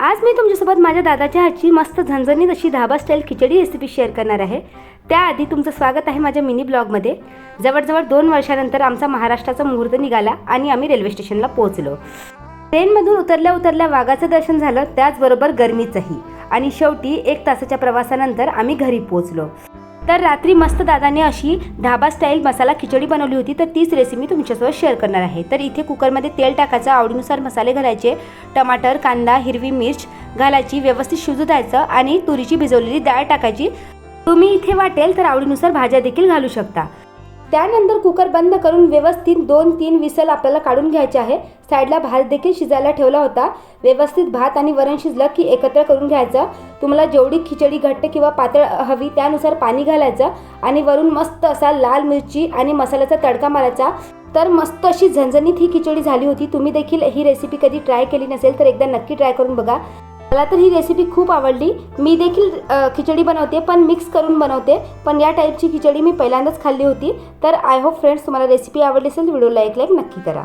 आज मी तुमच्यासोबत माझ्या दादाच्या हातची मस्त झणझणीत अशी धाबा स्टाईल खिचडी रेसिपी शेअर करणार आहे। त्याआधी तुमचं स्वागत आहे माझ्या मिनी ब्लॉगमध्ये। जवळजवळ 2 वर्षानंतर आमचा महाराष्ट्राचा मुहूर्त निघाला आणि आम्ही रेल्वे स्टेशनला पोहोचलो। ट्रेनमधून उतरल्या वाघाचं दर्शन झालं, त्याचबरोबर गरमीचंही, आणि शेवटी 1 तासाच्या प्रवासानंतर आम्ही घरी पोहोचलो। तर रात्री मस्त दादाने अशी धाबा स्टाईल मसाला खिचडी बनवली होती, तर तीच रेसिपी तुमच्यासोबत शेअर करणार आहे। तर इथे कुकरमध्ये तेल टाकायचं, आवडीनुसार मसाले घालायचे, टमाटर, कांदा, हिरवी मिर्च घालायची, व्यवस्थित शिजू द्यायचं आणि तुरीची भिजवलेली डाळ टाकायची। तुम्ही इथे वाटेल तर आवडीनुसार भाज्या देखील घालू शकता। त्यानंतर कुकर बंद करून व्यवस्थित 2-3 विसल आपल्याला काढून घ्यायचे आहे। साईडला भात देखील शिजायला ठेवला होता। व्यवस्थित भात आणि वरण शिजलं की एकत्र करून घ्यायचं। तुम्हाला जेवढी खिचडी घट्ट किंवा पातळ हवी त्यानुसार पाणी घालायचं आणि वरून मस्त असा लाल मिरची आणि मसाल्याचा तडका मारायचा। तर मस्त अशी झणझणीत ही खिचडी झाली होती। तुम्ही देखील ही रेसिपी कधी ट्राय केली नसेल तर एकदा नक्की ट्राय करून बघा। मला तर ही रेसिपी खूप आवडली। मी देखील खिचडी बनवते, पण मिक्स करून बनवते, पण या टाईपची खिचडी मी पहिल्यांदाच खाल्ली होती। तर आय होप फ्रेंड्स तुम्हाला रेसिपी आवडली असेल तर व्हिडिओला एक लाईक नक्की करा।